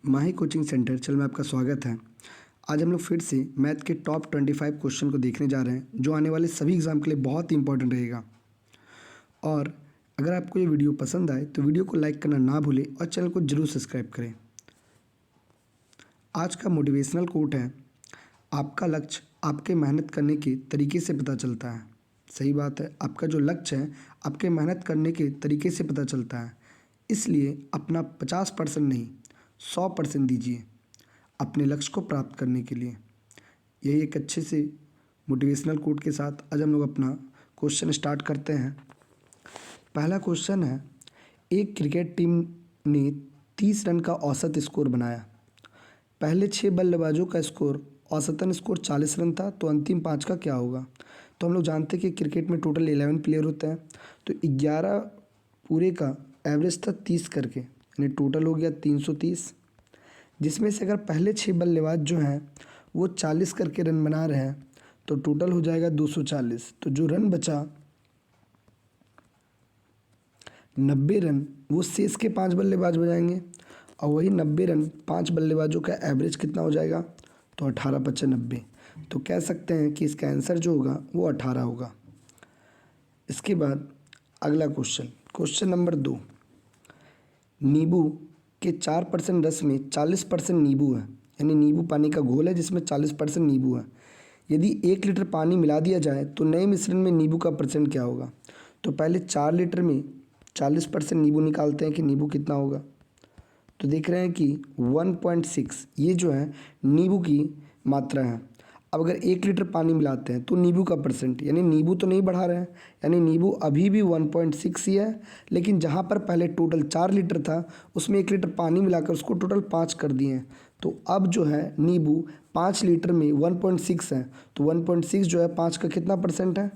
माही coaching centre चल में आपका स्वागत है। आज हम लोग फिर से मैथ के टॉप 25 क्वेश्चन को देखने जा रहे हैं जो आने वाले सभी एग्ज़ाम के लिए बहुत ही इंपॉर्टेंट रहेगा। और अगर आपको ये वीडियो पसंद आए तो वीडियो को लाइक करना ना भूलें और चैनल को जरूर सब्सक्राइब करें। आज का मोटिवेशनल कोट है, आपका लक्ष्य आपके मेहनत करने के तरीके से पता चलता है। सही बात है, आपका जो लक्ष्य है आपके मेहनत करने के तरीके से पता चलता है। इसलिए अपना 50% नहीं 100% दीजिए अपने लक्ष्य को प्राप्त करने के लिए। यही एक अच्छे से मोटिवेशनल कोट के साथ आज हम लोग अपना क्वेश्चन स्टार्ट करते हैं। पहला क्वेश्चन है, एक क्रिकेट टीम ने 30 रन का औसत स्कोर बनाया। पहले 6 बल्लेबाजों का स्कोर औसतन स्कोर 40 रन था, तो अंतिम 5 का क्या होगा। तो हम लोग जानते हैं कि क्रिकेट में टोटल 11 प्लेयर होते हैं, तो 11 पूरे का एवरेज था 30 करके, यानी टोटल हो गया 330, जिसमें से अगर पहले 6 बल्लेबाज जो हैं वो 40 करके रन बना रहे हैं तो टोटल हो जाएगा 240। तो जो रन बचा 90 रन वो शेष के 5 बल्लेबाज बजाएंगे, और वही 90 रन 5 बल्लेबाजों का एवरेज कितना हो जाएगा, तो 18 पच्चे 90। तो कह सकते हैं कि इसका आंसर जो होगा वो 18 होगा। इसके बाद अगला क्वेश्चन नंबर 2, नींबू के 4% रस में 40% नींबू है, यानी नींबू पानी का घोल है जिसमें 40% नींबू है। यदि 1 लीटर पानी मिला दिया जाए तो नए मिश्रण में नींबू का परसेंट क्या होगा। तो पहले 4 लीटर में 40% नींबू निकालते हैं कि नींबू कितना होगा। तो देख रहे हैं कि 1.6 ये जो है नींबू की मात्रा है। अब अगर 1 लीटर पानी मिलाते हैं तो नींबू का परसेंट, यानी नींबू तो नहीं बढ़ा रहे हैं, यानी नींबू अभी भी 1.6 ही है, लेकिन जहाँ पर पहले टोटल 4 लीटर था उसमें 1 लीटर पानी मिलाकर उसको टोटल 5 कर दिए हैं। तो अब जो है नींबू 5 लीटर में 1.6 है, तो 1.6 जो है 5 का कितना परसेंट है,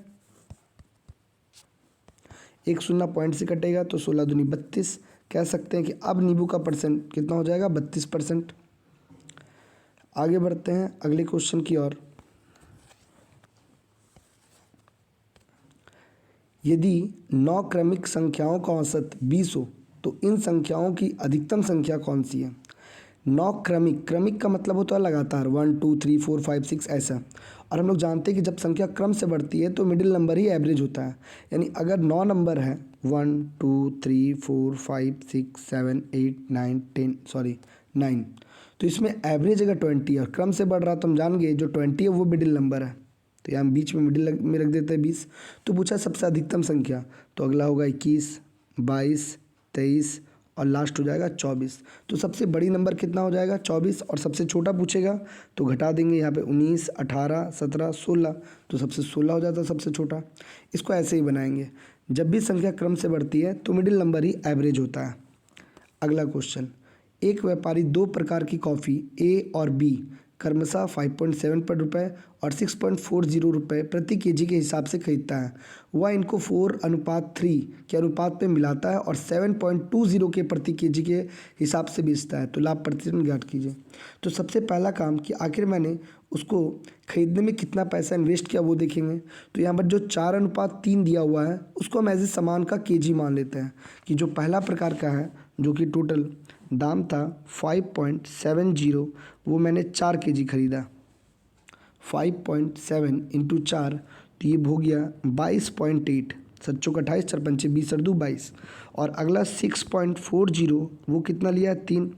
एक शून्य पॉइंट से कटेगा तो 16 दूनी 32। कह सकते हैं कि अब नींबू का परसेंट कितना हो जाएगा, 32%। आगे बढ़ते हैं अगले क्वेश्चन की ओर। यदि 9 क्रमिक संख्याओं का औसत 20 हो तो इन संख्याओं की अधिकतम संख्या कौन सी है। 9 क्रमिक का मतलब होता है लगातार 1 2 3 4 5 6 ऐसा। और हम लोग जानते हैं कि जब संख्या क्रम से बढ़ती है तो मिडिल नंबर ही एवरेज होता है, यानी अगर 9 नंबर है 1 2 3 4 5 6 7 8 9 9, तो इसमें एवरेज अगर 20 है और क्रम से बढ़ रहा तो हम जान गए जो 20 है वो मिडिल नंबर है, तो यहाँ बीच में मिडिल में रख देते हैं 20। तो पूछा सबसे अधिकतम संख्या, तो अगला होगा 21 22 23 और लास्ट हो जाएगा 24। तो सबसे बड़ी नंबर कितना हो जाएगा 24, और सबसे छोटा पूछेगा तो घटा देंगे यहाँ पे 19 18 17 16, तो सबसे 16 हो जाता है सबसे छोटा। इसको ऐसे ही बनाएंगे, जब भी संख्या क्रम से बढ़ती है तो मिडिल नंबर ही एवरेज होता है। अगला क्वेश्चन, एक व्यापारी 2 प्रकार की कॉफ़ी ए और बी क्रमशः 5.7 रुपये और 6.40 रुपये प्रति केजी के हिसाब से खरीदता है। वह इनको 4:3 के अनुपात में मिलाता है और 7.20 के प्रति केजी के हिसाब से बेचता है। तो लाभ प्रतिशत ज्ञात कीजिए। तो सबसे पहला काम कि आखिर मैंने उसको खरीदने में कितना पैसा इन्वेस्ट किया वो देखेंगे। तो यहाँ पर जो 4:3 दिया हुआ है उसको हम एज ए सामान का केजी मान लेते हैं, कि जो पहला प्रकार का है जो कि टोटल दाम था 5.70, वो मैंने 4 केजी खरीदा। 5.7 इंटू 4 तो ये हो गया 22.8, 7 चौक 28 4 पंचे 20 और 2 22। और अगला 6.40 वो कितना लिया, 3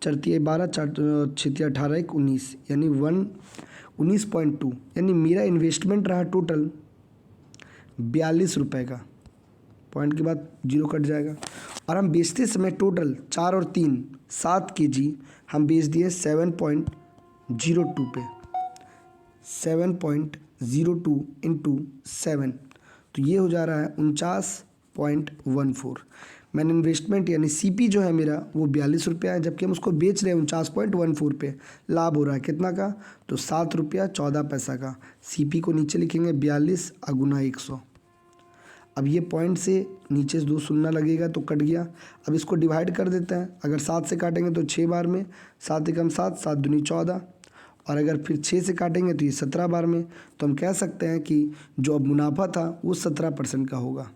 चरती 12 4 छिया 18 1 19, यानी 19.2, यानी मेरा इन्वेस्टमेंट रहा टोटल 42 रुपये का। पॉइंट के बाद जीरो कट जाएगा। और हम बेचते समय टोटल 4 और 3 7 केजी हम बेच दिए 7.02 पे, 7.02 इंटू 7, तो ये हो जा रहा है 49.14। मैंने इन्वेस्टमेंट यानी सीपी जो है मेरा वो 42 रुपया है, जबकि हम उसको बेच रहे हैं 49.14 पे। लाभ हो रहा है कितना का, तो 7 रुपया 14 पैसा का। सीपी को नीचे लिखेंगे 42 गुना 100। अब ये पॉइंट से नीचे से 2 शून्य लगेगा तो कट गया। अब इसको डिवाइड कर देते हैं, अगर 7 से काटेंगे तो 6 बार में, 7 एकम 7 7 दूनी 14, और अगर फिर 6 से काटेंगे तो ये 17 बार में। तो हम कह सकते हैं कि जो अब मुनाफा था वो 17% का होगा।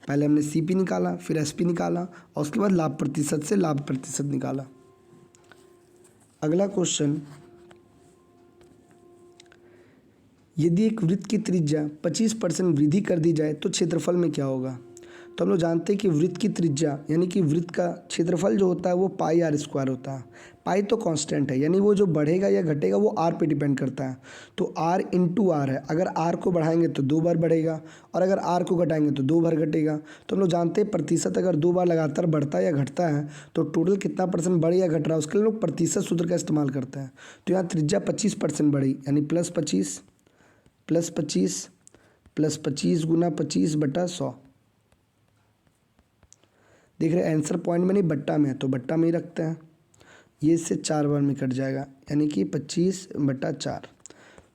पहले हमने सीपी निकाला, फिर एसपी निकाला और उसके बाद लाभ प्रतिशत से लाभ प्रतिशत निकाला। अगला क्वेश्चन, यदि एक वृत्त की त्रिज्या 25% वृद्धि कर दी जाए तो क्षेत्रफल में क्या होगा। तो हम लोग जानते हैं कि वृत्त की त्रिज्या यानी कि वृत्त का क्षेत्रफल जो होता है वो पाई आर स्क्वायर होता है। पाई तो कांस्टेंट है, यानी वो जो बढ़ेगा या घटेगा वो आर पे डिपेंड करता है। तो आर इंटू आर है, अगर आर को बढ़ाएंगे तो 2 बार बढ़ेगा और अगर आर को घटाएंगे तो 2 बार घटेगा। तो हम लोग जानते हैं प्रतिशत अगर 2 बार लगातार बढ़ता है या घटता है तो टोटल कितना परसेंट बढ़ या घट रहा है उसके लिए लोग प्रतिशत सूत्र का इस्तेमाल करते हैं। तो यहाँ त्रिज्या 25% बढ़ी यानी +25 प्लस 25 गुना 25/100। देख रहे हैं आंसर पॉइंट में नहीं बट्टा में है तो बट्टा में ही रखते हैं। ये इससे 4 बार में कट जाएगा यानी कि 25/4।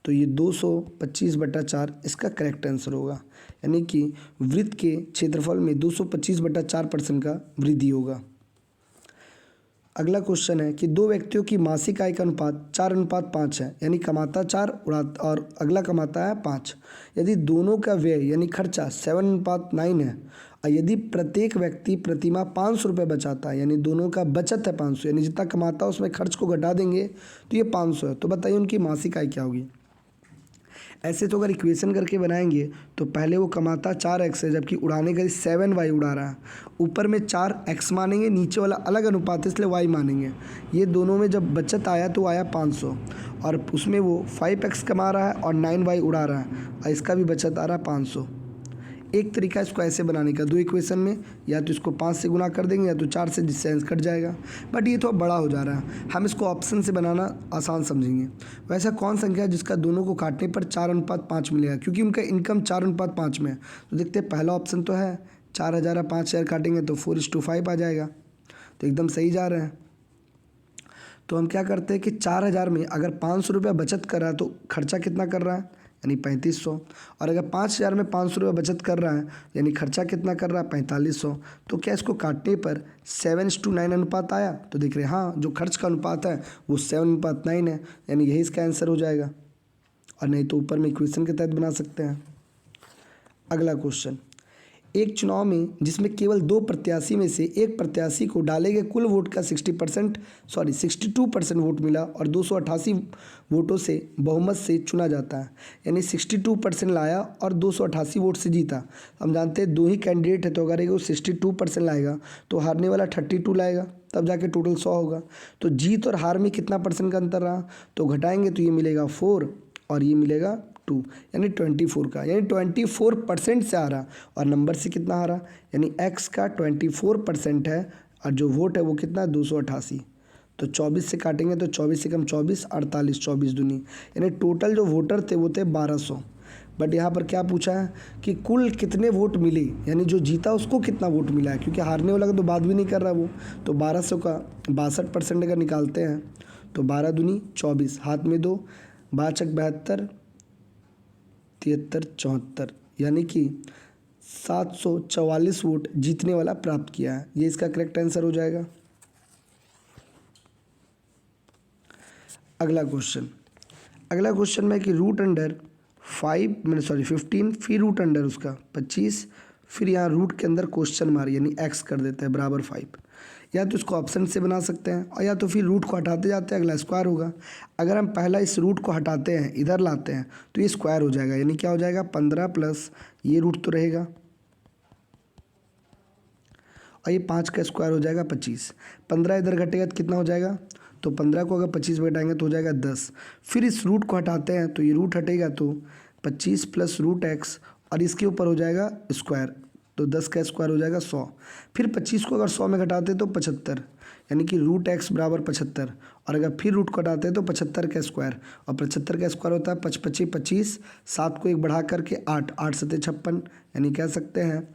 तो ये 225/4 इसका करेक्ट आंसर होगा, यानी कि वृत्त के क्षेत्रफल में 225/4% का वृद्धि होगा। अगला क्वेश्चन है कि दो व्यक्तियों की मासिक आय का अनुपात 4:5 है, यानी कमाता 4 उड़ाता और अगला कमाता है 5। यदि दोनों का व्यय यानी खर्चा 7:9 है और यदि प्रत्येक व्यक्ति प्रतिमाह 500 रुपये बचाता है, यानी दोनों का बचत है 500, यानी जितना कमाता है उसमें खर्च को घटा देंगे तो ये 500 है। तो बताइए उनकी मासिक आय क्या होगी। ऐसे तो अगर इक्वेशन करके बनाएंगे तो पहले वो कमाता 4x है जबकि उड़ाने का 7y उड़ा रहा है, ऊपर में 4x मानेंगे, नीचे वाला अलग अनुपात है इसलिए y मानेंगे। ये दोनों में जब बचत आया तो आया 500 और उसमें वो 5x कमा रहा है और 9y उड़ा रहा है और इसका भी बचत आ रहा है 500। एक तरीका इसको ऐसे बनाने का, दो इक्वेशन में या तो इसको 5 से गुना कर देंगे या तो 4 से, जिससे आंसर कट जाएगा। बट ये तो बड़ा हो जा रहा है, हम इसको ऑप्शन से बनाना आसान समझेंगे। वैसा कौन संख्या है जिसका दोनों को काटने पर 4:5 मिलेगा, क्योंकि उनका इनकम 4:5 में है। तो देखते हैं पहला ऑप्शन तो है 4000 और 5000 काटेंगे तो 4:5 आ जाएगा, तो एकदम सही जा रहे हैं। तो हम क्या करते हैं कि 4000 में अगर 500 रुपया बचत कर रहा है तो खर्चा कितना कर रहा है यानी 3500, और अगर 5000 में 500 रुपये बचत कर रहा है यानी खर्चा कितना कर रहा है 4500। तो क्या इसको काटने पर 7:9 अनुपात आया। तो देख रहे हैं हाँ, जो खर्च का अनुपात है वो 7:9 है, यानी यही इसका आंसर हो जाएगा। और नहीं तो ऊपर में इक्वेशन के तहत बना सकते हैं। अगला क्वेश्चन, एक चुनाव में जिसमें केवल 2 प्रत्याशी में से एक प्रत्याशी को डाले गए कुल वोट का 62% वोट मिला और 288 वोटों से बहुमत से चुना जाता है, यानी 62% लाया और 288 वोट से जीता। हम जानते हैं 2 ही कैंडिडेट है तो अगर वो 62% लाएगा तो हारने वाला 32 लाएगा, तब जाके टोटल 100 होगा। तो जीत और हार में कितना परसेंट का अंतर रहा, तो घटाएंगे तो ये मिलेगा 4 और ये मिलेगा 2, यानी 24 का, यानी 24% से आ रहा और नंबर से कितना आ रहा, यानी x का 24% है और जो वोट है वो कितना 288। तो 24 से काटेंगे तो 24 से कम 24, 48, 24 दूनी, यानी टोटल जो वोटर थे वो थे 1200। बट यहाँ पर क्या पूछा है कि कुल कितने वोट मिले, यानी जो जीता उसको कितना वोट मिला है, क्योंकि हारने वाला का तो बात भी नहीं कर रहा वो। तो 1200 का 62% अगर निकालते हैं तो 12 दूनी 24, हाथ में 2, 5 72, 73 74, यानी कि 744 वोट जीतने वाला प्राप्त किया है। ये इसका करेक्ट आंसर हो जाएगा। अगला क्वेश्चन में कि √15 फिर रूट अंडर उसका 25, फिर यहाँ रूट के अंदर क्वेश्चन मार्क यानी x कर देते हैं बराबर 5। या तो इसको ऑप्शन से बना सकते हैं और या तो फिर रूट को हटाते जाते हैं, अगला स्क्वायर होगा। अगर हम पहला इस रूट को हटाते हैं इधर लाते हैं तो ये स्क्वायर हो जाएगा, यानी क्या हो जाएगा 15 प्लस ये रूट तो रहेगा और ये 5 का स्क्वायर हो जाएगा 25। 15 इधर घटेगा तो कितना हो जाएगा, तो 15 को अगर 25 में घटाएंगे तो हो जाएगा 10। फिर इस रूट को हटाते हैं तो ये रूट हटेगा तो 25 प्लस √x और इसके ऊपर हो जाएगा स्क्वायर, तो 10 का स्क्वायर हो जाएगा 100। फिर 25 को अगर 100 में घटाते तो 75, यानी कि √x बराबर 75, और अगर फिर रूट को हटाते हैं तो 75 का स्क्वायर, और 75 का स्क्वायर होता है 25 25, 7 को 1 बढ़ा करके 8, 8 7 56, यानी कह सकते हैं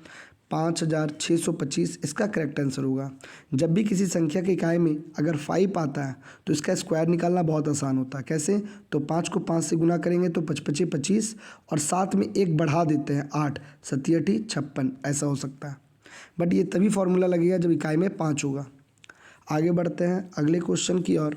5625 इसका करेक्ट आंसर होगा। जब भी किसी संख्या की इकाई में अगर 5 आता है तो इसका स्क्वायर निकालना बहुत आसान होता है। कैसे, तो 5 को 5 से गुना करेंगे तो 25 25 और साथ में 1 बढ़ा देते हैं 8, 7 8 56, ऐसा हो सकता है। बट ये तभी फॉर्मूला लगेगा जब इकाई में 5 होगा। आगे बढ़ते हैं अगले क्वेश्चन की ओर।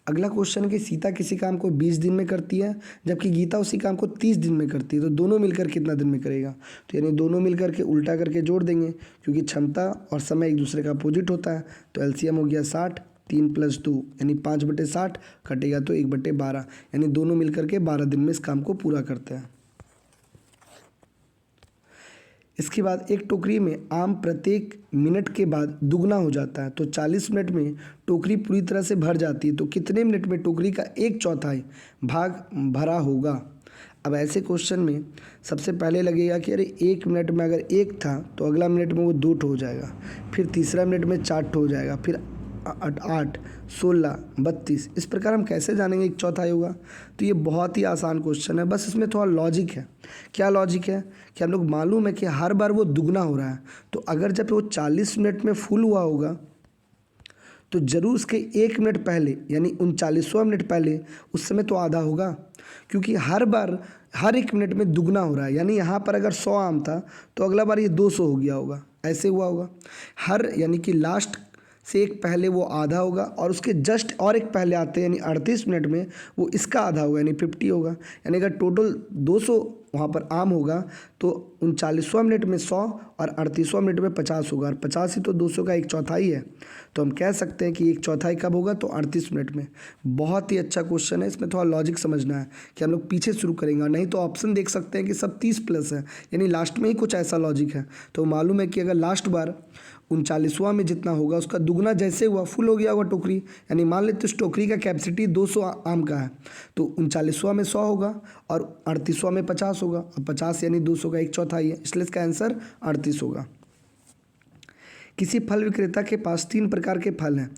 अगला क्वेश्चन कि सीता किसी काम को 20 दिन में करती है जबकि गीता उसी काम को 30 दिन में करती है, तो दोनों मिलकर कितना दिन में करेगा। तो यानी दोनों मिलकर के उल्टा करके जोड़ देंगे, क्योंकि क्षमता और समय एक दूसरे का अपोजिट होता है। तो एलसीएम हो गया 60 3+2 यानी 5/60 कटेगा तो 1/12 यानी दोनों मिलकर के 12 दिन में इस काम को पूरा करते हैं। इसके बाद एक टोकरी में आम प्रत्येक मिनट के बाद दुगना हो जाता है, तो 40 मिनट में टोकरी पूरी तरह से भर जाती है, तो कितने मिनट में टोकरी का 1/4 भाग भरा होगा। अब ऐसे क्वेश्चन में सबसे पहले लगेगा कि अरे 1 मिनट में अगर 1 था तो अगला मिनट में वो 2 हो जाएगा, फिर तीसरा मिनट में 4 हो जाएगा, फिर 8, 16, 32, इस प्रकार हम कैसे जानेंगे 1/4 होगा। तो ये बहुत ही आसान क्वेश्चन है, बस इसमें थोड़ा लॉजिक है। क्या लॉजिक है कि हम लोग मालूम है कि हर बार वो दुगना हो रहा है, तो अगर जब वो 40 मिनट में फुल हुआ होगा तो जरूर उसके 1 मिनट पहले यानी 39वां मिनट पहले उस समय तो आधा होगा, क्योंकि हर बार हर 1 मिनट में दुगना हो रहा है। यानी यहाँ पर अगर 100 आम था तो अगला बार ये 200 हो गया होगा, ऐसे हुआ होगा। हर यानी कि लास्ट से एक पहले वो आधा होगा और उसके जस्ट और एक पहले आते हैं यानी 38 मिनट में वो इसका आधा होगा यानी 50 होगा। यानी अगर टोटल 200 वहाँ पर आम होगा तो 39वां मिनट में 100 और 38वां मिनट में 50 होगा, और 50 ही तो 200 का 1/4 है। तो हम कह सकते हैं कि 1/4 कब होगा, तो 38 मिनट में। बहुत ही अच्छा क्वेश्चन है, इसमें थोड़ा लॉजिक समझना है कि हम लोग पीछे शुरू करेंगे, और नहीं तो ऑप्शन देख सकते हैं कि सब 30+ है, यानी लास्ट में ही कुछ ऐसा लॉजिक है। तो मालूम है कि अगर लास्ट बार 39वां में जितना होगा उसका दुगना जैसे हुआ फुल हो गया होगा टोकरी, यानी मान लेते इस टोकरी का कैपेसिटी 200 आम का है, तो 39वां में 100 होगा और 38वां में 50 होगा, और 50 यानी 200 का 1/4 है, इसलिए इसका आंसर 38 होगा। किसी फल विक्रेता के पास 3 प्रकार के फल हैं,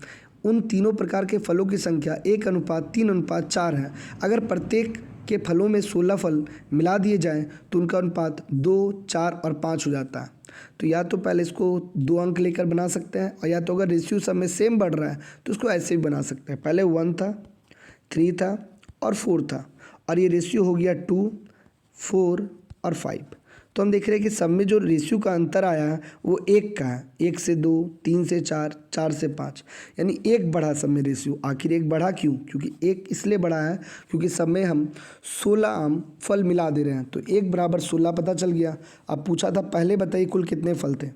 उन तीनों प्रकार के फलों की संख्या 1:3:4 है। अगर प्रत्येक के फलों में 16 फल मिला दिए जाएं तो उनका अनुपात 2, 4 और 5 हो जाता है। तो या तो पहले इसको 2 अंक लेकर बना सकते हैं, और या तो अगर रेशियो सब में सेम बढ़ रहा है तो उसको ऐसे भी बना सकते हैं। पहले 1 था, 3 था और 4 था, और ये रेशियो हो गया 2, 4 और 5। तो हम देख रहे हैं कि सब में जो रेशियो का अंतर आया है वो 1 का है, 1 से 2, 3 से 4, 4 से 5, यानी 1 बढ़ा सब में रेशियो। आखिर 1 बढ़ा क्यों? क्योंकि 1 इसलिए बढ़ा है क्योंकि सब में हम 16 आम फल मिला दे रहे हैं, तो 1 बराबर 16 पता चल गया। अब पूछा था पहले बताइए कुल कितने फल थे,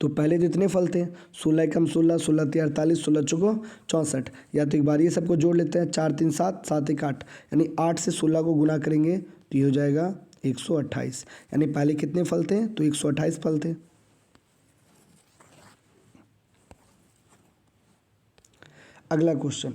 तो पहले तो इतने फल थे, 16 कम 16, 16 3 48, 16 चौको 64। या तो एक बार ये सबको जोड़ लेते हैं, 4 3 7, 7 1 8, यानी 8 से 16 को गुना करेंगे तो ये हो जाएगा 128। यानी पहले कितने फल थे, तो 128 फल थे। अगला क्वेश्चन,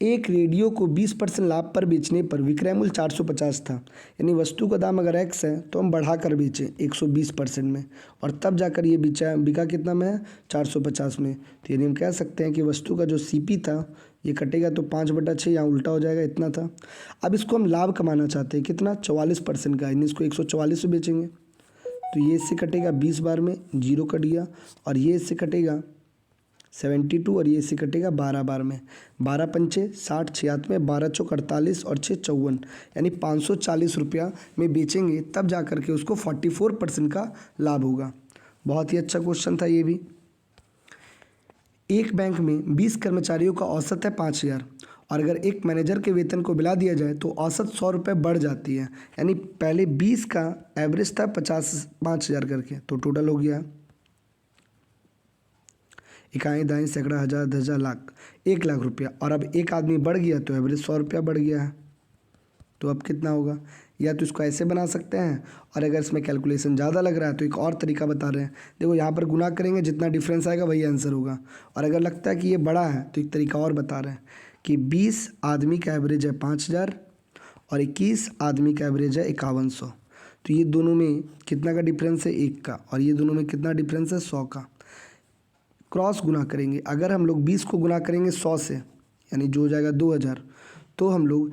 एक रेडियो को 20% लाभ पर बेचने पर विक्रय मूल्य 450 था, यानी वस्तु का दाम अगर x है तो हम बढ़ा कर बेचें 120% में, और तब जाकर ये बिका कितना में है, 450 में। तो यानी हम कह सकते हैं कि वस्तु का जो CP था ये कटेगा तो 5/6, यहाँ उल्टा हो जाएगा, इतना था। अब इसको हम लाभ कमाना चाहते हैं, कितना, 44% का, यानी इसको 144 में बेचेंगे। तो ये इससे कटेगा 20 बार में, 0 कट गया, और ये इससे कटेगा 72, और ये इससे कटेगा 12 बार में, 12 पंचे 60, 86, 12 चौक 48 और 6 54, यानी 540 रुपया में बेचेंगे, तब जा कर के उसको 44% का लाभ होगा। बहुत ही अच्छा क्वेश्चन था ये भी। एक बैंक में 20 कर्मचारियों का औसत है 5000, और अगर एक मैनेजर के वेतन को मिला दिया जाए तो औसत 100 रुपये बढ़ जाती है, यानी पहले 20 का एवरेज था 5000 करके, तो टोटल हो गया इकाई, दाएं, सैकड़ा, हज़ार, 10,000, लाख, 1,00,000 रुपया, और अब एक आदमी बढ़ गया तो एवरेज 100 रुपया बढ़ गया है। तो अब कितना होगा, या तो इसको ऐसे बना सकते हैं, और अगर इसमें कैलकुलेशन ज़्यादा लग रहा है तो एक और तरीका बता रहे हैं। देखो यहाँ पर गुना करेंगे, जितना डिफरेंस आएगा वही आंसर होगा, और अगर लगता है कि ये बड़ा है तो एक तरीका और बता रहे हैं कि 20 आदमी का एवरेज है 5000 और 21 आदमी का एवरेज है 5100। तो ये दोनों में कितना का डिफरेंस है, 1 का, और ये दोनों में कितना डिफरेंस है, 100 का। क्रॉस गुना करेंगे, अगर हम लोग 20 को गुना करेंगे 100 से, यानी जो हो जाएगा 2000, तो हम लोग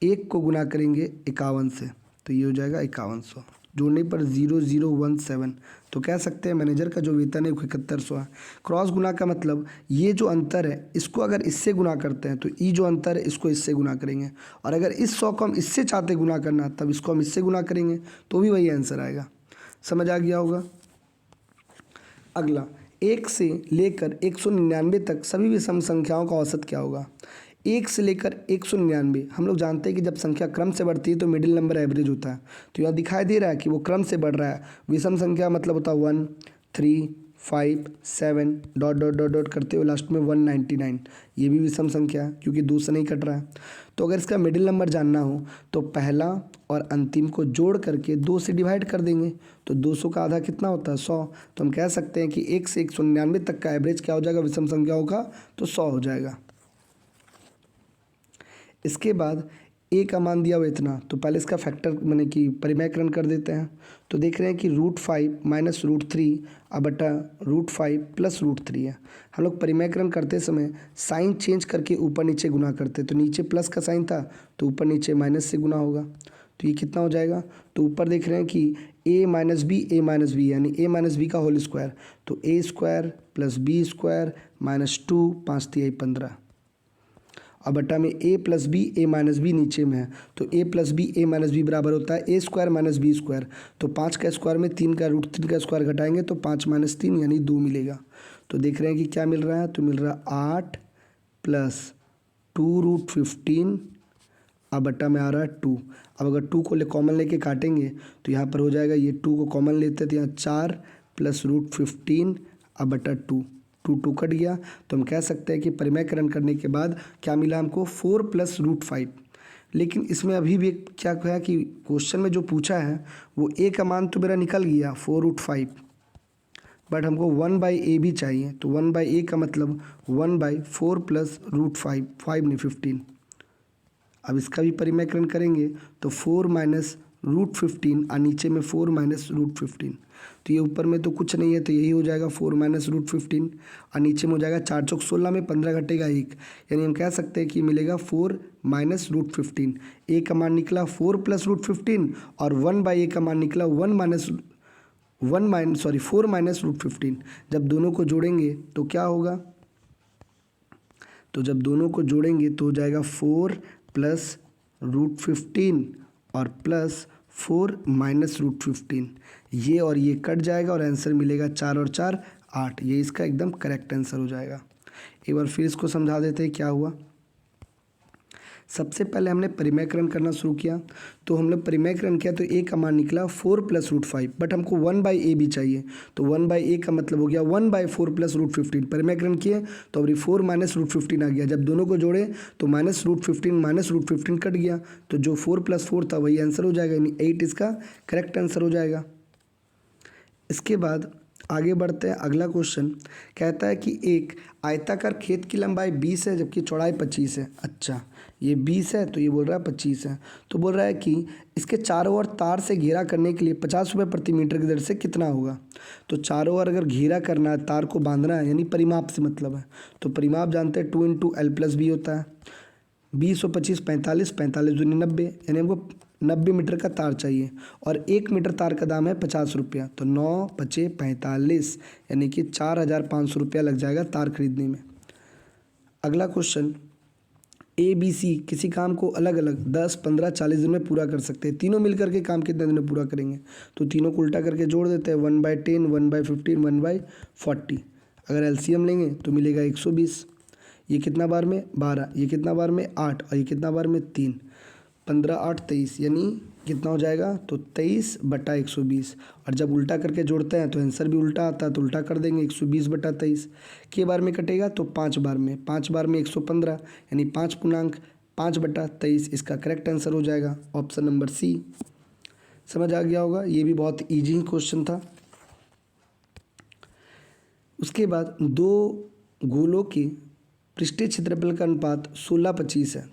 1 को गुना करेंगे 51 से, तो ये हो जाएगा 5100, जोड़ने पर 0017। तो कह सकते हैं मैनेजर का जो वेतन है 7100 है। क्रॉस गुना का मतलब ये जो अंतर है इसको अगर इससे गुना करते हैं तो ये जो अंतर है इसको इससे गुना करेंगे, और अगर इस 100 को हम इससे चाहते गुना करना तब इसको हम इससे गुना करेंगे, तो भी वही आंसर आएगा। समझ आ गया होगा। अगला, 1 से लेकर 199 तक सभी विषम संख्याओं का औसत क्या होगा। 1 से लेकर 199 हम लोग जानते हैं कि जब संख्या क्रम से बढ़ती है तो मिडिल नंबर एवरेज होता है। तो यहाँ दिखाई दे रहा है कि वो क्रम से बढ़ रहा है। विषम संख्या मतलब होता है 1, 3, 5 7 डॉट डॉट डॉट डॉट करते हुए लास्ट में 199। ये भी विषम संख्या है क्योंकि 2 से नहीं कट रहा है। तो अगर इसका मिडिल नंबर जानना हो तो पहला और अंतिम को जोड़ करके 2 से डिवाइड कर देंगे। तो 200 का आधा कितना होता है 100। तो हम कह सकते हैं कि 1 से 199 तक का एवरेज क्या हो जाएगा विषम संख्याओं का, तो 100 हो जाएगा। इसके बाद ए का मान दिया हुआ इतना, तो पहले इसका फैक्टर माने कि परिमेयकरण कर देते हैं। तो देख रहे हैं कि √5 माइनस √3 अब बटा √5 प्लस √3 है। हम लोग परिमेयकरण करते समय साइन चेंज करके ऊपर नीचे गुना करते, तो नीचे प्लस का साइन था तो ऊपर नीचे माइनस से गुना होगा। तो ये कितना हो जाएगा, तो ऊपर देख रहे हैं कि a माइनस बी यानी a माइनस बी का होल स्क्वायर, तो a square plus b square minus 2 5 3 15। अब बटा में a plus b a minus b नीचे में है, तो a plus b a minus b बराबर होता है a square minus b square. तो 5 का स्क्वायर में 3 का √3 का स्क्वायर घटाएंगे तो 5 माइनस 3 यानी 2 मिलेगा। तो देख रहे हैं कि क्या मिल रहा है, तो मिल रहा है 8 प्लस 2√15 अब बट्टा में आ रहा है 2। अब अगर 2 को कॉमन लेके काटेंगे तो यहाँ पर हो जाएगा, ये 2 को कॉमन लेते हैं तो यहाँ 4 प्लस √15 अब बट्टा 2 2 कट गया। तो हम कह सकते हैं कि परिमेयकरण करने के बाद क्या मिला हमको 4 प्लस √5। लेकिन इसमें अभी भी क्या कहा कि क्वेश्चन में जो पूछा है वो ए का मान तो मेरा निकल गया 4√5, बट हमको 1/a भी चाहिए। तो 1/a का मतलब 1/4 प्लस √5, 5 नहीं 15। अब इसका भी परिमेयकरण करेंगे तो 4 माइनस √15 और नीचे में 4 माइनस √15। तो ये ऊपर में तो कुछ नहीं है तो यही हो जाएगा 4 माइनस √15 और नीचे में हो जाएगा 4 चौक 16 में 15 घटेगा 1, यानी हम कह सकते हैं कि मिलेगा 4 माइनस √15। ए का मान निकला 4 प्लस √15 और 1/a का मान निकला 4 माइनस √15। जब दोनों को जोड़ेंगे तो क्या होगा, तो जब दोनों को जोड़ेंगे तो हो जाएगा 4 प्लस √15 और प्लस 4 माइनस √15। ये और ये कट जाएगा और आंसर मिलेगा 4 और 4 8। ये इसका एकदम करेक्ट आंसर हो जाएगा। एक बार फिर इसको समझा देते हैं क्या हुआ। सबसे पहले हमने परिमेयकरण करना शुरू किया, तो हमने परिमेयकरण किया तो a का मान निकला 4 प्लस √5, बट हमको 1/a भी चाहिए। तो 1/a का मतलब हो गया 1/4 प्लस √15। परिमेयकरण किए तो अभी 4 माइनस √15 आ गया। जब दोनों को जोड़े तो माइनस √15 कट गया, तो जो 4 प्लस 4 था वही आंसर हो जाएगा, यानी 8 इसका करेक्ट आंसर हो जाएगा। इसके बाद आगे बढ़ते हैं। अगला क्वेश्चन कहता है कि एक आयताकार खेत की लंबाई 20 है जबकि चौड़ाई 25 है। अच्छा, ये 20 है तो ये बोल रहा है 25 है। तो बोल रहा है कि इसके चारों ओर तार से घेरा करने के लिए 50 रुपये प्रति मीटर की दर से कितना होगा। तो चारों ओर अगर घेरा करना है, तार को बांधना है, यानी परिमाप से मतलब है। तो परिमाप जानते हैं 2 × L+B होता है। 20 और 25 45, 45 दूनी 90, यानी हमको 90 मीटर का तार चाहिए और 1 मीटर तार का दाम है 50 रुपया। तो 9 × 5 = 45, यानी कि 4500 रुपया लग जाएगा तार खरीदने में। अगला क्वेश्चन, ABC किसी काम को अलग अलग 10 15 40 दिन में पूरा कर सकते हैं। तीनों मिलकर के काम कितने दिन में पूरा करेंगे, तो तीनों को उल्टा करके जोड़ देते हैं 1/10 1/15 1/40। अगर LCM लेंगे तो मिलेगा 120। ये कितना बार में 12, ये कितना बार में 8 और ये कितना बार में 3। 15 8 23, यानी कितना हो जाएगा, तो 23/120। और जब उल्टा करके जोड़ते हैं तो आंसर भी उल्टा आता है, तो उल्टा कर देंगे 120/23। के बार में कटेगा तो 5 बार में, 5 बार में 115, यानी 5.5/23 इसका करेक्ट आंसर हो जाएगा, ऑप्शन नंबर सी। समझ आ गया होगा, ये भी बहुत ईजी क्वेश्चन था। उसके बाद दो गोलों के पृष्ठीय क्षेत्रफल का अनुपात 16:25 है,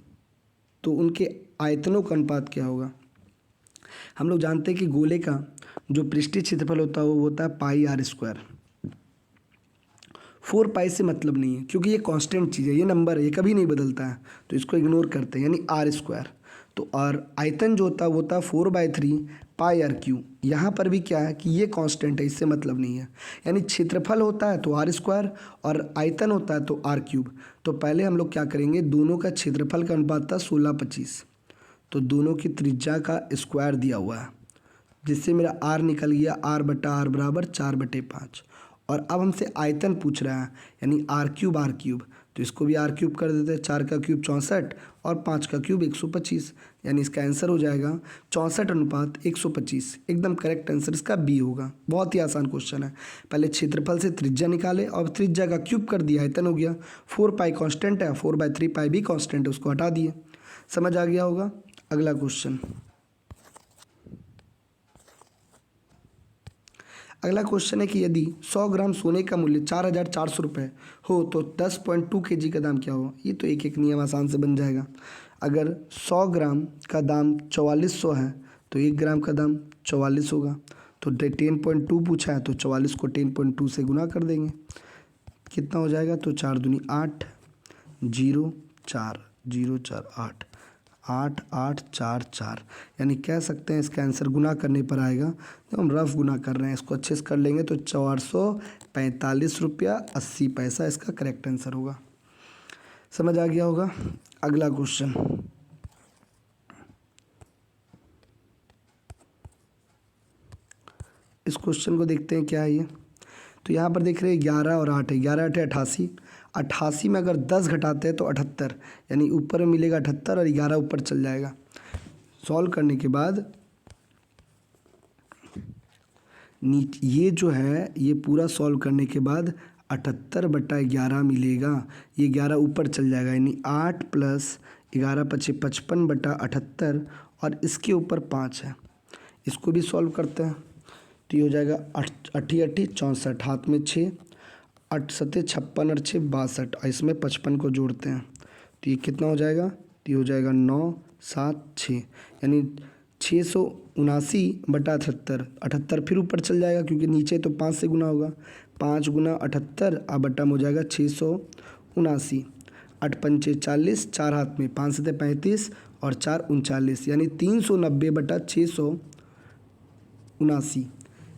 तो उनके आयतनों का अनुपात क्या होगा। हम लोग जानते हैं कि गोले का जो पृष्ठीय क्षेत्रफल होता है वो होता है πr²। 4π से मतलब नहीं है क्योंकि ये कांस्टेंट चीज़ है, ये नंबर है, ये कभी नहीं बदलता है, तो इसको इग्नोर करते हैं, यानी r²। तो और आयतन जो होता है वो होता है 4/3 πr³। यहाँ पर भी क्या है कि ये कांस्टेंट है, इससे मतलब नहीं है, यानी क्षेत्रफल होता है तो r² और आयतन होता है तो r³। तो पहले हम लोग क्या करेंगे, दोनों का क्षेत्रफल का अनुपात था 16:25, तो दोनों की त्रिज्या का स्क्वायर दिया हुआ है, जिससे मेरा r निकल गया r/r बराबर 4/5। और अब हमसे आयतन पूछ रहा है, यानी r³ तो इसको भी आर क्यूब कर देते हैं। 4 का क्यूब 64 और 5 का क्यूब 125, यानी इसका आंसर हो जाएगा 64:125। एकदम करेक्ट आंसर इसका बी होगा। बहुत ही आसान क्वेश्चन है। पहले क्षेत्रफल से त्रिज्या निकाले और त्रिज्या का क्यूब कर दिया, आयतन हो गया। 4 पाई कॉन्स्टेंट है, 4/3 पाई भी कॉन्स्टेंट है, उसको हटा दिए। समझ आ गया होगा। अगला क्वेश्चन, अगला क्वेश्चन है कि यदि 100 ग्राम सोने का मूल्य 4,400 रुपये हो तो 10.2 kg का दाम क्या हो। ये तो एक एक नियम आसान से बन जाएगा। अगर 100 ग्राम का दाम 4400 है तो 1 ग्राम का दाम 44 होगा। तो 10.2 पूछा है तो 44 को 10.2 से गुना कर देंगे, कितना हो जाएगा। तो 4 दूनी 8, 0 4 0 4 8, 8 8 4 4, यानी कह सकते हैं इसका आंसर गुना करने पर आएगा। तो हम रफ गुना कर रहे हैं, इसको अच्छे से कर लेंगे तो 445 रुपया 80 पैसा इसका करेक्ट आंसर होगा। समझ आ गया होगा। अगला क्वेश्चन, इस क्वेश्चन को देखते हैं क्या है ये। तो यहाँ पर देख रहे हैं 11 और 8 है, 11 8 88, 88 में अगर 10 घटाते हैं तो 78, यानी ऊपर में मिलेगा 78 और 11 ऊपर चल जाएगा। सॉल्व करने के बाद ये जो है ये पूरा सॉल्व करने के बाद 78/11 मिलेगा। ये 11 ऊपर चल जाएगा, यानी 8 + 11 × 5 = 55/78 और इसके ऊपर 5 है। इसको भी सॉल्व करते हैं तो ये हो जाएगा 8 8 64, हाथ में 6, 8 7 56 और 6 62 और इसमें 55 को जोड़ते हैं तो ये कितना हो जाएगा। तो ये हो जाएगा 9 7 6, यानी 679/78। 78 फिर ऊपर चल जाएगा क्योंकि नीचे तो 5 से गुना होगा। 5 × 78 अब बट्टा में हो जाएगा 679। 8 पंचे 40, 4 हाथ में, 5 7 35 और 4 39, यानी 390/679।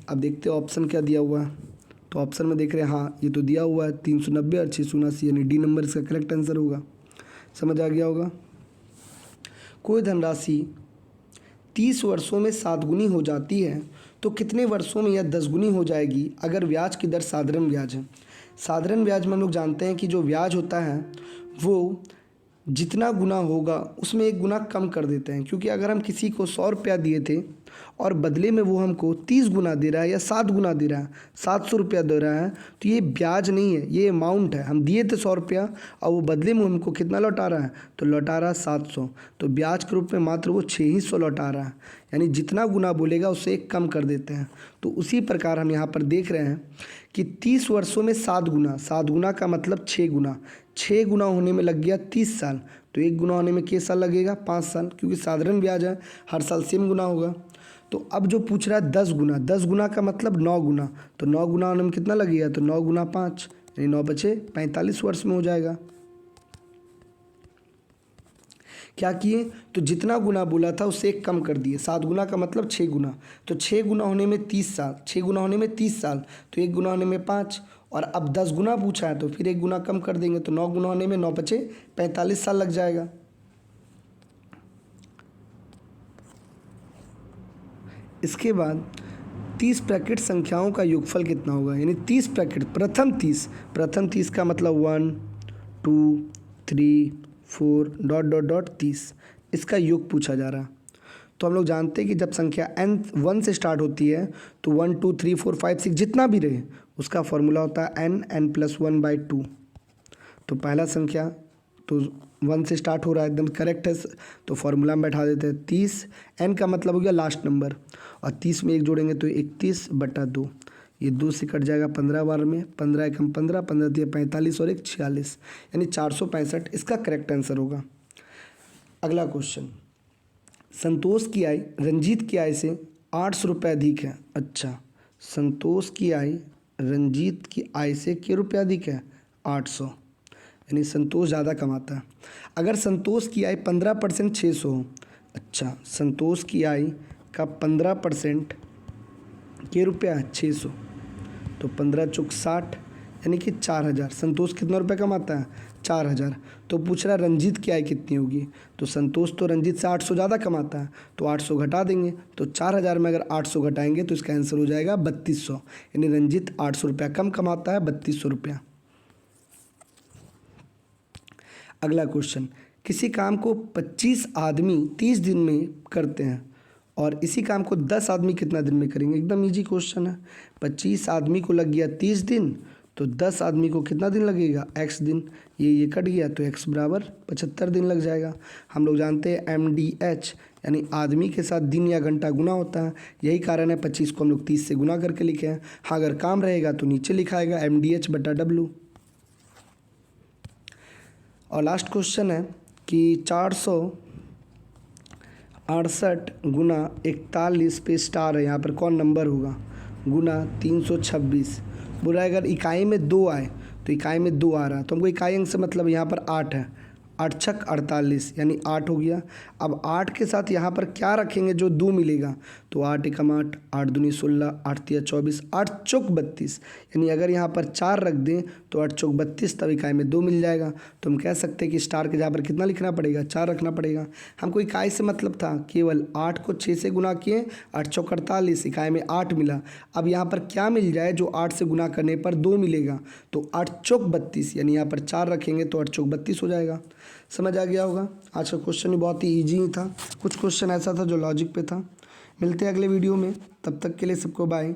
अब देखते हैं ऑप्शन क्या दिया हुआ है। तो ऑप्शन में देख रहे हैं, हाँ ये तो दिया हुआ है 390 और 679, यानी डी नंबर इसका करेक्ट आंसर होगा। समझ आ गया होगा। कोई धनराशि 30 वर्षों में 7 गुनी हो जाती है तो कितने वर्षों में यह 10 गुनी हो जाएगी अगर ब्याज की दर साधारण ब्याज है। साधारण ब्याज में हम लोग जानते हैं कि जो ब्याज होता है वो जितना गुना होगा उसमें 1 गुना कम कर देते हैं, क्योंकि अगर हम किसी को 100 रुपया दिए थे और बदले में वो हमको 30 गुना दे रहा है या 7 गुना दे रहा है, 700 रुपया दे रहा है, तो ये ब्याज नहीं है, ये अमाउंट है। हम दिए थे 100 रुपया और वो बदले में हमको कितना लौटा रहा है, तो लौटा रहा है 700। तो ब्याज के रूप में मात्र वो 600 लौटा रहा है, यानी जितना गुना बोलेगा उससे 1 कम कर देते हैं। तो उसी प्रकार हम यहाँ पर देख रहे हैं कि 30 वर्षों में 7 गुना, 7 गुना का मतलब 6 गुना, 6 गुना होने में लग गया 30 साल। तो 1 गुना होने में कितने साल लगेगा, 5 साल, क्योंकि साधारण ब्याज है, हर साल सेम गुना होगा। तो अब जो पूछ रहा है 10 गुना, 10 गुना का मतलब 9 गुना, तो 9 गुना होने में कितना लगेगा, तो 9 × 5, यानी 9 बचे 45 वर्ष में हो जाएगा। क्या किए, तो जितना गुना बोला था उससे 1 कम कर दिए। 7 गुना का मतलब 6 गुना, तो 6 गुना होने में 30 साल, 6 गुना होने में 30 साल, तो 1 गुना होने में 5, और अब 10 गुना पूछा है तो फिर 1 गुना कम कर देंगे, तो 9 गुना होने में 9 बचे 45 साल लग जाएगा। इसके बाद 30 ब्रैकेट संख्याओं का योगफल कितना होगा, यानी 30 ब्रैकेट, प्रथम 30 का मतलब 1 2 3 4 ... 30, इसका योग पूछा जा रहा। तो हम लोग जानते हैं कि जब संख्या n 1 से स्टार्ट होती है तो 1 2 3 4 5 6 जितना भी रहे उसका फॉर्मूला होता है n + 1/2। तो पहला संख्या तो 1 से स्टार्ट हो रहा है, एकदम करेक्ट है, तो फॉर्मूला में बैठा देते हैं 30। n का मतलब हो गया लास्ट नंबर, और 30 में 1 जोड़ेंगे तो 31/2, ये 2 से कट जाएगा 15 बार में, 15 × 15, 15 × 45 और 1 46, यानी 465 इसका करेक्ट आंसर होगा। अगला क्वेश्चन, संतोष की आय रंजीत की आय से 800 रुपये अधिक है। अच्छा, संतोष की आय रंजीत की आय से क्या रुपये अधिक है, 800, यानी संतोष ज़्यादा कमाता है। अगर संतोष की आय 15% 600 हो, अच्छा संतोष की आय का 15% क्या रुपया है, 600, तो 15 × 60, यानी कि 4000। संतोष कितना रुपया कमाता है, 4000। तो पूछ रहा है रंजीत की आय कितनी होगी, तो संतोष तो रंजीत से 800 ज़्यादा कमाता है, तो 800 घटा देंगे, तो 4000 में अगर 800 घटाएंगे तो इसका आंसर हो जाएगा 3200, यानी रंजीत 800 रुपया कम कमाता है, 3200 रुपया। अगला क्वेश्चन, किसी काम को 25 आदमी 30 दिन में करते हैं और इसी काम को 10 आदमी कितना दिन में करेंगे। एकदम इजी क्वेश्चन है। 25 आदमी को लग गया 30 दिन, तो 10 आदमी को कितना दिन लगेगा, x दिन। ये कट गया तो x बराबर 75 दिन लग जाएगा। हम लोग जानते हैं MDH यानी आदमी के साथ दिन या घंटा गुना होता है, यही कारण है 25 को हम लोग 30 से गुना करके लिखे हैं। हाँ, अगर काम रहेगा तो नीचे लिखाएगा MDH/W। और लास्ट क्वेश्चन है कि 468 गुना 41 पे स्टार है, यहाँ पर कौन नंबर होगा, गुना 326। बोला अगर इकाई में 2 आए तो इकाई में 2 आ रहा है, तो हमको इकाई अंक से मतलब यहाँ पर 8 है, 8 छक 48 यानी 8 हो गया। अब 8 के साथ यहाँ पर क्या रखेंगे जो 2 मिलेगा, तो 8 एकम 8, 8 दूनी 16, 8 तिया 24, 8 चौक 32, यानी अगर यहाँ पर 4 रख दें तो 8 चौक 32, तब इकाई में 2 मिल जाएगा। तो हम कह सकते हैं कि स्टार के जहाँ पर कितना लिखना पड़ेगा, 4 रखना पड़ेगा। हमको इकाई से मतलब था केवल 8 को 6 से गुना किए, 8 चौक 48, इकाई में 8 मिला। अब यहाँ पर क्या मिल जाए जो 8 से गुना करने पर 2 मिलेगा, तो 8 चौक 32, यानी यहाँ पर 4 रखेंगे तो 8 चौक 32 हो जाएगा। समझ आ गया होगा। आज का क्वेश्चन भी बहुत ही ईजी ही था, कुछ क्वेश्चन ऐसा था जो लॉजिक पे था। मिलते हैं अगले वीडियो में, तब तक के लिए सबको बाय।